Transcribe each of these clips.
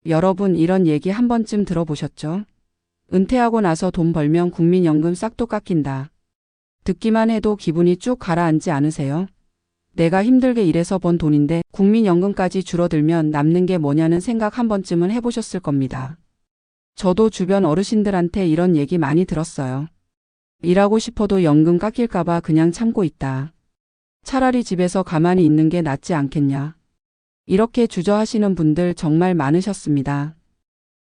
여러분 이런 얘기 한 번쯤 들어보셨죠? 은퇴하고 나서 돈 벌면 국민연금 싹도 깎인다. 듣기만 해도 기분이 쭉 가라앉지 않으세요? 내가 힘들게 일해서 번 돈인데 국민연금까지 줄어들면 남는 게 뭐냐는 생각 한 번쯤은 해보셨을 겁니다. 저도 주변 어르신들한테 이런 얘기 많이 들었어요. 일하고 싶어도 연금 깎일까봐 그냥 참고 있다. 차라리 집에서 가만히 있는 게 낫지 않겠냐. 이렇게 주저하시는 분들 정말 많으셨습니다.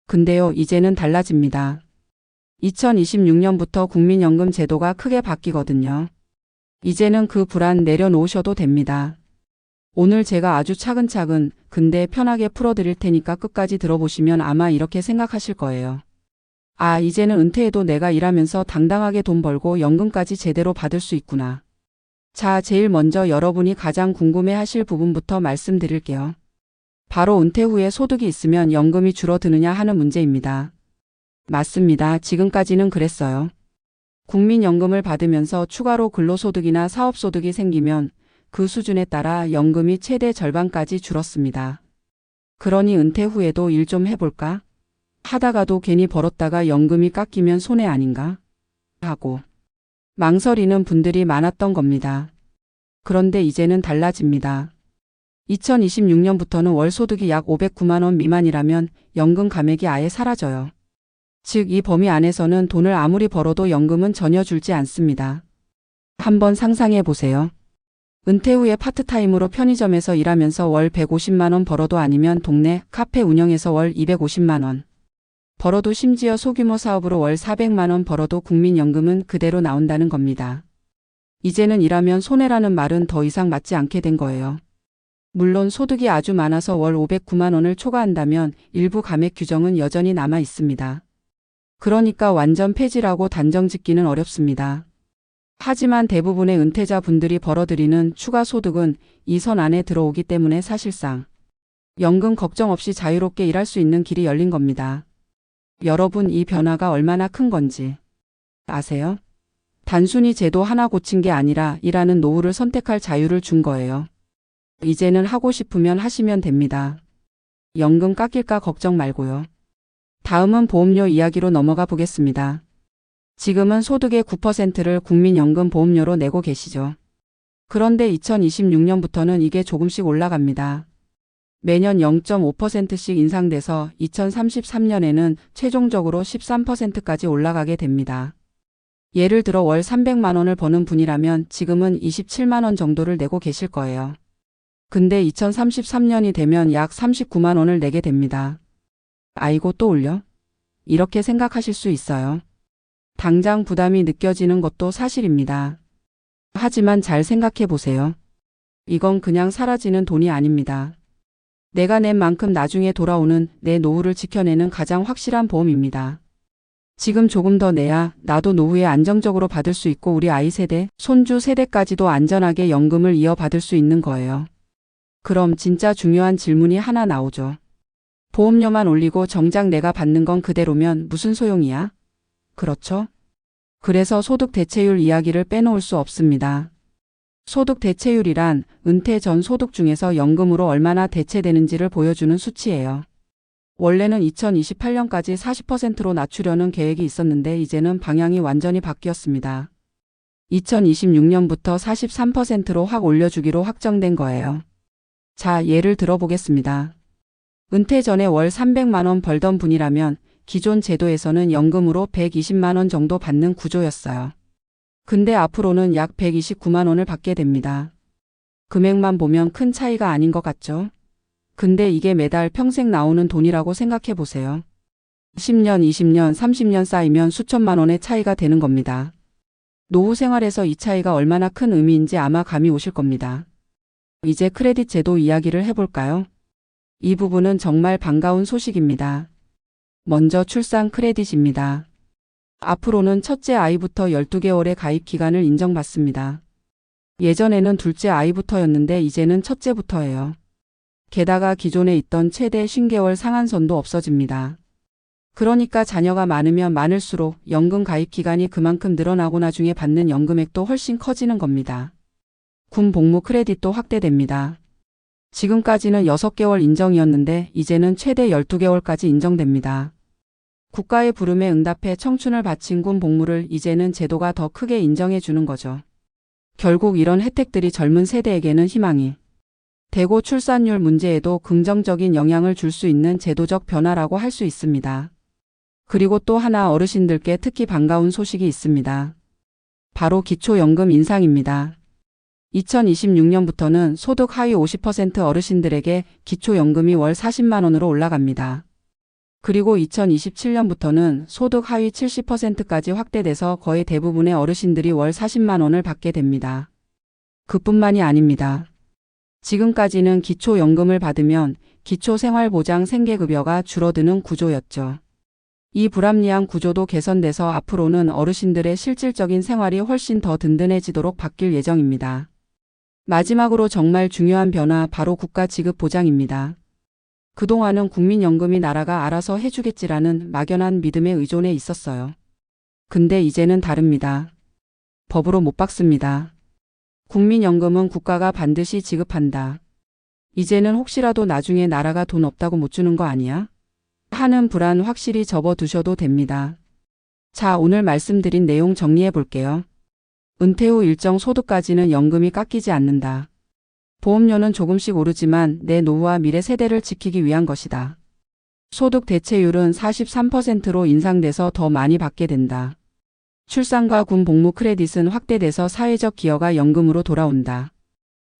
근데요, 이제는 달라집니다. 2026년부터 국민연금 제도가 크게 바뀌거든요. 이제는 그 불안 내려놓으셔도 됩니다. 오늘 제가 아주 차근차근 근데 편하게 풀어드릴 테니까 끝까지 들어보시면 아마 이렇게 생각하실 거예요. 아, 이제는 은퇴해도 내가 일하면서 당당하게 돈 벌고 연금까지 제대로 받을 수 있구나. 자, 제일 먼저 여러분이 가장 궁금해하실 부분부터 말씀드릴게요. 바로 은퇴 후에 소득이 있으면 연금이 줄어드느냐 하는 문제입니다. 맞습니다. 지금까지는 그랬어요. 국민연금을 받으면서 추가로 근로소득이나 사업소득이 생기면 그 수준에 따라 연금이 최대 절반까지 줄었습니다. 그러니 은퇴 후에도 일 좀 해볼까? 하다가도 괜히 벌었다가 연금이 깎이면 손해 아닌가? 하고 망설이는 분들이 많았던 겁니다. 그런데 이제는 달라집니다. 2026년부터는 월 소득이 약 509만 원 미만이라면 연금 감액이 아예 사라져요. 즉, 이 범위 안에서는 돈을 아무리 벌어도 연금은 전혀 줄지 않습니다. 한번 상상해 보세요. 은퇴 후에 파트타임으로 편의점에서 일하면서 월 150만 원 벌어도 아니면 동네 카페 운영해서 월 250만 원 벌어도 심지어 소규모 사업으로 월 400만 원 벌어도 국민연금은 그대로 나온다는 겁니다. 이제는 일하면 손해라는 말은 더 이상 맞지 않게 된 거예요. 물론 소득이 아주 많아서 월 509만 원을 초과한다면 일부 감액 규정은 여전히 남아 있습니다. 그러니까 완전 폐지라고 단정 짓기는 어렵습니다. 하지만 대부분의 은퇴자 분들이 벌어들이는 추가 소득은 이 선 안에 들어오기 때문에 사실상 연금 걱정 없이 자유롭게 일할 수 있는 길이 열린 겁니다. 여러분, 이 변화가 얼마나 큰 건지 아세요? 단순히 제도 하나 고친 게 아니라 일하는 노후를 선택할 자유를 준 거예요. 이제는 하고 싶으면 하시면 됩니다. 연금 깎일까 걱정 말고요. 다음은 보험료 이야기로 넘어가 보겠습니다. 지금은 소득의 9%를 국민연금 보험료로 내고 계시죠. 그런데 2026년부터는 이게 조금씩 올라갑니다. 매년 0.5%씩 인상돼서 2033년에는 최종적으로 13%까지 올라가게 됩니다. 예를 들어 월 300만 원을 버는 분이라면 지금은 27만 원 정도를 내고 계실 거예요. 근데 2033년이 되면 약 39만 원을 내게 됩니다. 아이고, 또 올려? 이렇게 생각하실 수 있어요. 당장 부담이 느껴지는 것도 사실입니다. 하지만 잘 생각해 보세요. 이건 그냥 사라지는 돈이 아닙니다. 내가 낸 만큼 나중에 돌아오는 내 노후를 지켜내는 가장 확실한 보험입니다. 지금 조금 더 내야 나도 노후에 안정적으로 받을 수 있고 우리 아이 세대, 손주 세대까지도 안전하게 연금을 이어받을 수 있는 거예요. 그럼 진짜 중요한 질문이 하나 나오죠. 보험료만 올리고 정작 내가 받는 건 그대로면 무슨 소용이야? 그렇죠? 그래서 소득 대체율 이야기를 빼놓을 수 없습니다. 소득 대체율이란 은퇴 전 소득 중에서 연금으로 얼마나 대체되는지를 보여주는 수치예요. 원래는 2028년까지 40%로 낮추려는 계획이 있었는데 이제는 방향이 완전히 바뀌었습니다. 2026년부터 43%로 확 올려주기로 확정된 거예요. 자, 예를 들어보겠습니다. 은퇴 전에 월 300만 원 벌던 분이라면 기존 제도에서는 연금으로 120만 원 정도 받는 구조였어요. 근데 앞으로는 약 129만 원을 받게 됩니다. 금액만 보면 큰 차이가 아닌 것 같죠? 근데 이게 매달 평생 나오는 돈이라고 생각해 보세요. 10년, 20년, 30년 쌓이면 수천만 원의 차이가 되는 겁니다. 노후 생활에서 이 차이가 얼마나 큰 의미인지 아마 감이 오실 겁니다. 이제 크레딧 제도 이야기를 해볼까요? 이 부분은 정말 반가운 소식입니다. 먼저 출산 크레딧입니다. 앞으로는 첫째 아이부터 12개월의 가입 기간을 인정받습니다. 예전에는 둘째 아이부터였는데 이제는 첫째부터예요. 게다가 기존에 있던 최대 50개월 상한선도 없어집니다. 그러니까 자녀가 많으면 많을수록 연금 가입 기간이 그만큼 늘어나고 나중에 받는 연금액도 훨씬 커지는 겁니다. 군 복무 크레딧도 확대됩니다. 지금까지는 6개월 인정이었는데 이제는 최대 12개월까지 인정됩니다. 국가의 부름에 응답해 청춘을 바친 군 복무를 이제는 제도가 더 크게 인정해 주는 거죠. 결국 이런 혜택들이 젊은 세대에게는 희망이 되고 출산율 문제에도 긍정적인 영향을 줄 수 있는 제도적 변화라고 할 수 있습니다. 그리고 또 하나 어르신들께 특히 반가운 소식이 있습니다. 바로 기초연금 인상입니다. 2026년부터는 소득 하위 50% 어르신들에게 기초연금이 월 40만 원으로 올라갑니다. 그리고 2027년부터는 소득 하위 70%까지 확대돼서 거의 대부분의 어르신들이 월 40만 원을 받게 됩니다. 그뿐만이 아닙니다. 지금까지는 기초연금을 받으면 기초생활보장 생계급여가 줄어드는 구조였죠. 이 불합리한 구조도 개선돼서 앞으로는 어르신들의 실질적인 생활이 훨씬 더 든든해지도록 바뀔 예정입니다. 마지막으로 정말 중요한 변화 바로 국가 지급 보장입니다. 그동안은 국민연금이 나라가 알아서 해주겠지라는 막연한 믿음에 의존해 있었어요. 근데 이제는 다릅니다. 법으로 못 박습니다. 국민연금은 국가가 반드시 지급한다. 이제는 혹시라도 나중에 나라가 돈 없다고 못 주는 거 아니야? 하는 불안 확실히 접어두셔도 됩니다. 자, 오늘 말씀드린 내용 정리해 볼게요. 은퇴 후 일정 소득까지는 연금이 깎이지 않는다. 보험료는 조금씩 오르지만 내 노후와 미래 세대를 지키기 위한 것이다. 소득 대체율은 43%로 인상돼서 더 많이 받게 된다. 출산과 군 복무 크레딧은 확대돼서 사회적 기여가 연금으로 돌아온다.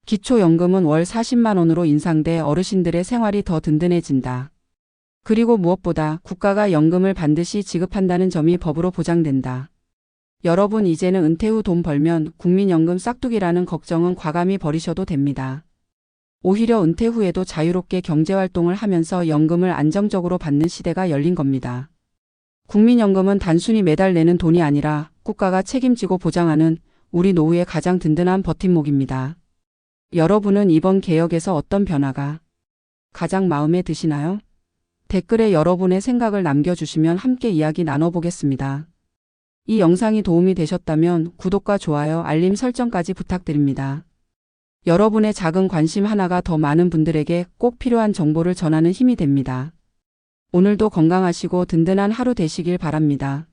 기초연금은 월 40만 원으로 인상돼 어르신들의 생활이 더 든든해진다. 그리고 무엇보다 국가가 연금을 반드시 지급한다는 점이 법으로 보장된다. 여러분 이제는 은퇴 후 돈 벌면 국민연금 싹둑이라는 걱정은 과감히 버리셔도 됩니다. 오히려 은퇴 후에도 자유롭게 경제활동을 하면서 연금을 안정적으로 받는 시대가 열린 겁니다. 국민연금은 단순히 매달 내는 돈이 아니라 국가가 책임지고 보장하는 우리 노후의 가장 든든한 버팀목입니다. 여러분은 이번 개혁에서 어떤 변화가 가장 마음에 드시나요? 댓글에 여러분의 생각을 남겨주시면 함께 이야기 나눠보겠습니다. 이 영상이 도움이 되셨다면 구독과 좋아요, 알림 설정까지 부탁드립니다. 여러분의 작은 관심 하나가 더 많은 분들에게 꼭 필요한 정보를 전하는 힘이 됩니다. 오늘도 건강하시고 든든한 하루 되시길 바랍니다.